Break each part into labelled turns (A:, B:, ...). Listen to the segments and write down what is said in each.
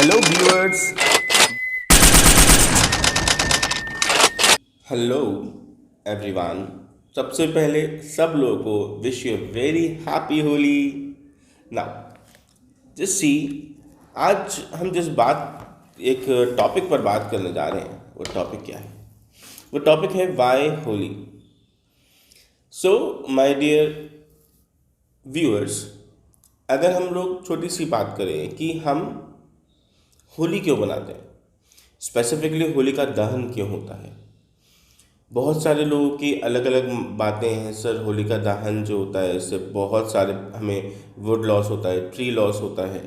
A: Hello viewers. Hello everyone. सबसे पहले सब लोगों को wish you very happy Holi. Now just see, आज हम एक टॉपिक पर बात करने जा रहे हैं। वो टॉपिक क्या है? वो टॉपिक है why Holi. So my dear viewers, अगर हम लोग छोटी सी बात करें कि हम होली क्यों मनाते हैं, स्पेसिफिकली होली का दहन क्यों होता है। बहुत सारे लोगों की अलग अलग बातें हैं। सर, होली का दहन जो होता है इससे बहुत सारे हमें वुड लॉस होता है, ट्री लॉस होता है।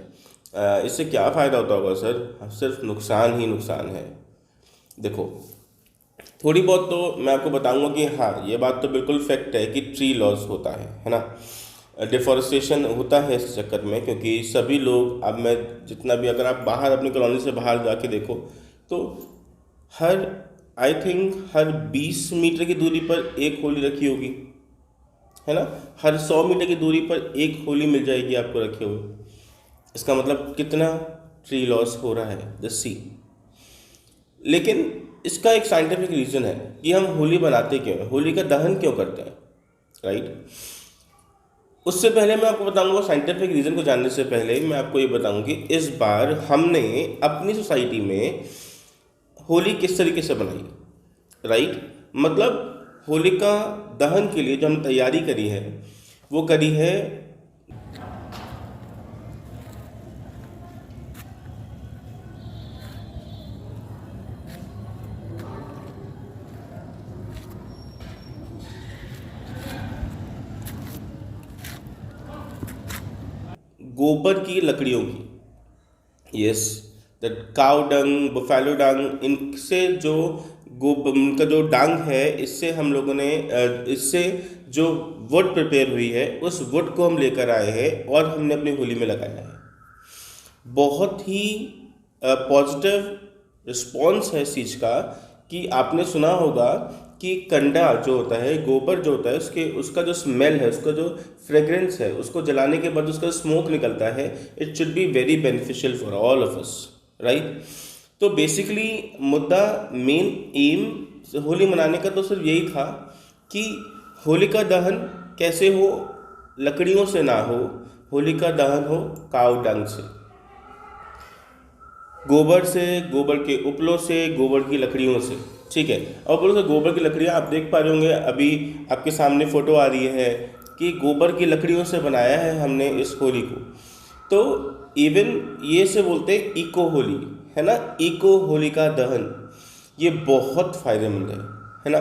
A: इससे क्या फ़ायदा होता होगा सर? सिर्फ नुकसान ही नुकसान है। देखो, थोड़ी बहुत तो मैं आपको बताऊंगा कि हाँ, ये बात तो बिल्कुल फैक्ट है कि ट्री लॉस होता है ना। डिफॉरेस्टेशन होता है इस चक्कर में, क्योंकि सभी लोग, अब मैं जितना भी, अगर आप बाहर अपनी कॉलोनी से बाहर जाके देखो तो हर आई थिंक हर 20 मीटर की दूरी पर एक होली रखी होगी, है ना। हर 100 मीटर की दूरी पर एक होली मिल जाएगी आपको रखे हुए। इसका मतलब कितना ट्री लॉस हो रहा है, जस्ट सी। लेकिन इसका एक साइंटिफिक रीज़न है कि हम होली बनाते क्यों हैं, होली का दहन क्यों करते हैं, राइट। उससे पहले मैं आपको बताऊंगा, साइंटिफिक रीज़न को जानने से पहले मैं आपको ये बताऊंगा कि इस बार हमने अपनी सोसाइटी में होली किस तरीके से बनाई, राइट। मतलब होलिका दहन के लिए जो हमने तैयारी करी है वो करी है गोबर की लकड़ियों की। Yes, that cow dung, buffalo dung, इनसे जो गोबर, उनका जो डंग है, इससे हम लोगों ने इससे जो वुड प्रिपेयर हुई है उस वुड को हम लेकर आए हैं और हमने अपनी होली में लगाया है। बहुत ही पॉजिटिव रिस्पॉन्स है इस चीज़ का कि आपने सुना होगा कि कंडा जो होता है, गोबर जो होता है, उसका जो स्मेल है, उसका जो फ्रेग्रेंस है, उसको जलाने के बाद उसका स्मोक निकलता है, it should be very beneficial for all of us, right. तो बेसिकली मुद्दा, मेन एम होली मनाने का तो सिर्फ यही था कि होली का दहन कैसे हो, लकड़ियों से ना हो, होली का दहन हो काऊ डंग से, गोबर से, गोबर के उपलों से, गोबर की लकड़ियों से, ठीक है। और बोलो तो गोबर की लकड़ियाँ आप देख पा रहे होंगे, अभी आपके सामने फ़ोटो आ रही है कि गोबर की लकड़ियों से बनाया है हमने इस होली को। तो इवन ये से बोलते हैं इको होली, है ना, इको होली का दहन, ये बहुत फ़ायदेमंद है ना।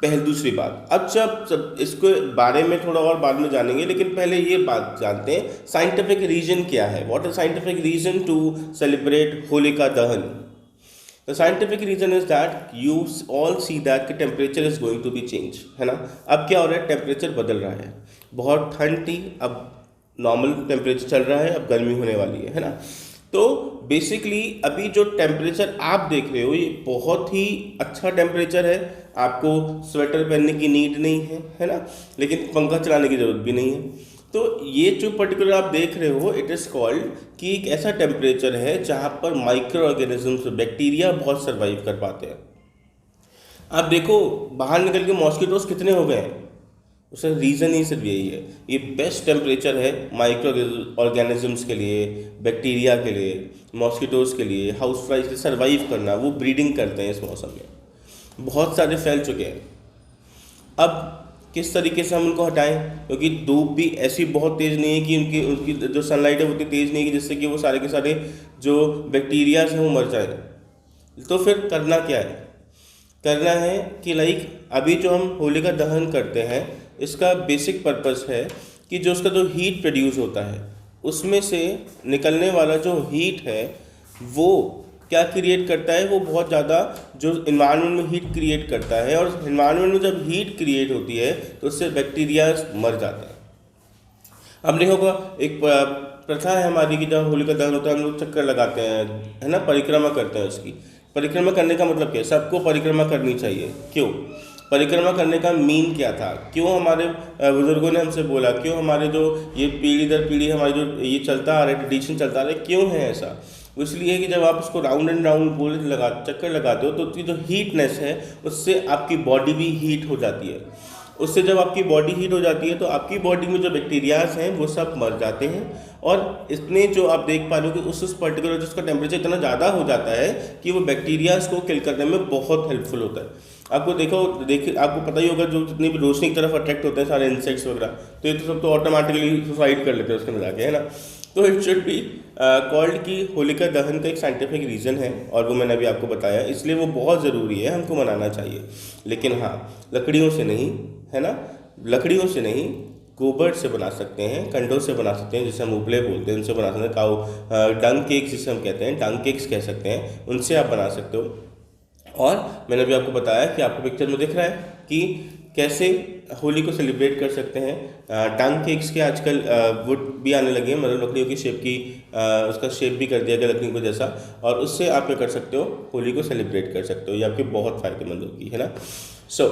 A: पहले दूसरी बात, अब सब इसको बारे में थोड़ा और बाद में जानेंगे, लेकिन पहले ये बात जानते हैं साइंटिफिक रीजन क्या है। What is scientific reason to celebrate Holika Dahan? The scientific reason is that you all see that कि temperature is going to be change, है ना। अब क्या हो रहा है, टेम्परेचर बदल रहा है। बहुत ठंड थी, अब नॉर्मल टेम्परेचर चल रहा है, अब गर्मी होने वाली है ना। तो बेसिकली अभी जो टेम्परेचर आप देख रहे हो ये बहुत ही अच्छा टेम्परेचर है, आपको स्वेटर पहनने की नीड नहीं है ना, लेकिन पंखा चलाने की ज़रूरत भी नहीं है। तो ये जो पर्टिकुलर आप देख रहे हो, इट इज़ कॉल्ड कि एक ऐसा टेम्परेचर है जहाँ पर माइक्रो ऑर्गेनिजम्स, बैक्टीरिया बहुत सर्वाइव कर पाते हैं। आप देखो बाहर निकल के मॉस्किटोज कितने हो गए हैं, उसका रीज़न ही सिर्फ यही है, ये बेस्ट टेम्परेचर है माइक्रो ऑर्गेनिजम्स के लिए, बैक्टीरिया के लिए, मॉस्किटोज़ के लिए, हाउस फ्लाइज के सर्वाइव करना। वो ब्रीडिंग करते हैं इस मौसम में, बहुत सारे फैल चुके हैं। अब किस तरीके से हम उनको हटाएं, क्योंकि धूप भी ऐसी बहुत तेज़ नहीं है कि उनकी उनकी जो सनलाइट है उतनी तेज़ नहीं है कि जिससे कि वो सारे के सारे जो बैक्टीरियाज हैं वो मर जाए। तो फिर करना क्या है? करना है कि लाइक अभी जो हम होलिका दहन करते हैं, इसका बेसिक पर्पस है कि जो उसका जो हीट प्रोड्यूस होता है उसमें से निकलने वाला जो हीट है वो क्या क्रिएट करता है, वो बहुत ज़्यादा जो इन्वायरमेंट में हीट क्रिएट करता है, और इन्वायरमेंट में जब हीट क्रिएट होती है तो उससे बैक्टीरिया मर जाते हैं। अब देखोगा एक प्रथा है हमारी कि जब होलिका दहन होता है हम लोग चक्कर लगाते हैं, है ना, परिक्रमा करते हैं। उसकी परिक्रमा करने का मतलब क्या है? सबको परिक्रमा करनी चाहिए। क्यों? परिक्रमा करने का मीन क्या था, क्यों हमारे बुजुर्गों ने हमसे बोला, क्यों हमारे जो ये पीढ़ी दर पीढ़ी हमारी जो ये चलता आ रहा है, ट्रेडिशन चलता आ रहा है, क्यों है ऐसा। वो इसलिए कि जब आप उसको राउंड एंड राउंड गोल चक्कर लगाते हो तो उसकी जो हीटनेस है उससे आपकी बॉडी भी हीट हो जाती है। उससे जब आपकी बॉडी हीट हो जाती है तो आपकी बॉडी में जो बैक्टीरियाज हैं वो सब मर जाते हैं, और इतने जो आप देख पा रहे हो कि उस पर्टिकुलर जिसका टेम्परेचर इतना ज़्यादा हो जाता है कि वो बैक्टीरियाज को किल करने में बहुत हेल्पफुल होता है। आपको देखिए आपको पता ही होगा, जो जितनी भी रोशनी की तरफ अट्रैक्ट होते हैं सारे इंसेक्ट्स वगैरह, तो ये तो सब तो ऑटोमेटिकली सुसाइड कर लेते हैं उसके में जाके, है ना। तो इट शुड बी कॉल्ड कि होलिका दहन का एक साइंटिफिक रीज़न है, और वो मैंने अभी आपको बताया, इसलिए वो बहुत ज़रूरी है, हमको मनाना चाहिए। लेकिन हाँ, लकड़ियों से नहीं, है ना, लकड़ियों से नहीं, गोबर से बना सकते हैं, कंडों से बना सकते हैं, जिसे हम उपले बोलते हैं, उनसे बना सकते हैं, काऊ डंग केक्स जिसे हम कहते हैं, डंग केक्स कह सकते हैं, उनसे आप बना सकते हो। और मैंने अभी आपको बताया कि आपको पिक्चर में दिख रहा है कि कैसे होली को सेलिब्रेट कर सकते हैं। डंग केक्स के आजकल वुड भी आने लगे हैं, मतलब लकड़ियों की शेप की, उसका शेप भी कर दिया गया लकड़ी को जैसा, और उससे आप क्या कर सकते हो, होली को सेलिब्रेट कर सकते हो। ये आपके बहुत फ़ायदेमंद होगी, है ना। So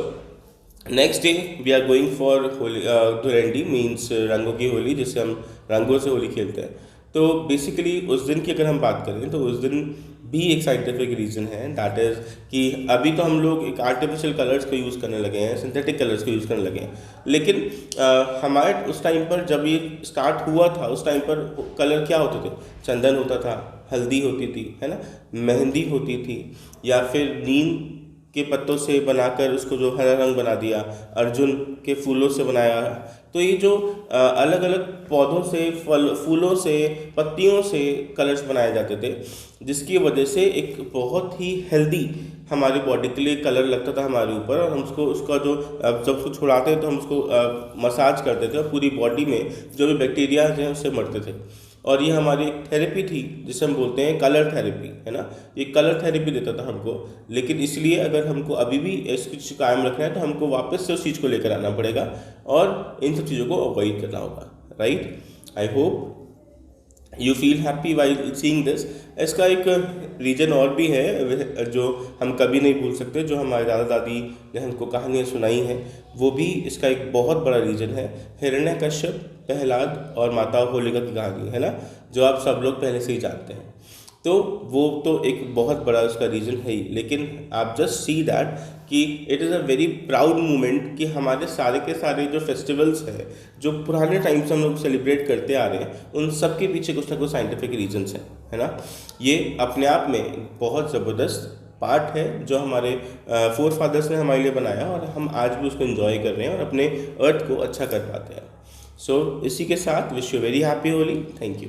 A: next day we are going for Holi, Dhulandi means रंगों की होली, जिससे हम रंगों से होली खेलते हैं। तो बेसिकली उस दिन की अगर हम बात करें तो उस दिन भी एक साइंटिफिक रीज़न है, दैट इज़ कि अभी तो हम लोग एक आर्टिफिशियल कलर्स को यूज़ करने लगे हैं, सिंथेटिक कलर्स को यूज़ करने लगे हैं, लेकिन हमारे उस टाइम पर जब ये स्टार्ट हुआ था, उस टाइम पर कलर क्या होते थे, चंदन होता था, हल्दी होती थी, है ना, मेहंदी होती थी, या फिर नीम के पत्तों से बनाकर उसको जो हरा रंग बना दिया, अर्जुन के फूलों से बनाया। तो ये जो अलग अलग पौधों से, फूलों से, पत्तियों से कलर्स बनाए जाते थे, जिसकी वजह से एक बहुत ही हेल्दी हमारी बॉडी के लिए कलर लगता था हमारे ऊपर, और हम उसको उसका जो जब उसको छुड़ाते हैं तो हम उसको मसाज करते थे, और पूरी बॉडी में जो भी बैक्टीरियाज हैं उससे मरते थे। और ये हमारी एक थेरेपी थी जिसे हम बोलते हैं कलर थेरेपी, है ना, ये कलर थेरेपी देता था हमको। लेकिन इसलिए अगर हमको अभी भी इसकी चीज़ कायम रखना है तो हमको वापस से उस चीज़ को लेकर आना पड़ेगा, और इन सब चीज़ों को अवॉइड करना होगा, right. I hope you feel happy while seeing this. इसका एक रीज़न और भी है जो हम कभी नहीं भूल सकते, जो हमारे दादा दादी ने हमको कहानियाँ सुनाई हैं, वो भी इसका एक बहुत बड़ा रीज़न है। हिरण्यकश्यप, प्रहलाद और माता होलिका की कहानी, है ना, जो आप सब लोग पहले से ही जानते हैं। तो वो तो एक बहुत बड़ा उसका रीज़न है ही, लेकिन आप जस्ट सी दैट कि it is a very proud moment कि हमारे सारे के सारे जो फेस्टिवल्स हैं, जो पुराने टाइम से हम लोग सेलिब्रेट करते आ रहे हैं, उन सब के पीछे कुछ ना कुछ साइंटिफिक रीजंस हैं, है ना। ये अपने आप में बहुत ज़बरदस्त पार्ट है जो हमारे फोर फादर्स ने हमारे लिए बनाया, और हम आज भी उसको एंजॉय कर रहे हैं और अपने अर्थ को अच्छा कर पाते हैं। सो इसी के साथ wish you very happy Holi. Thank you.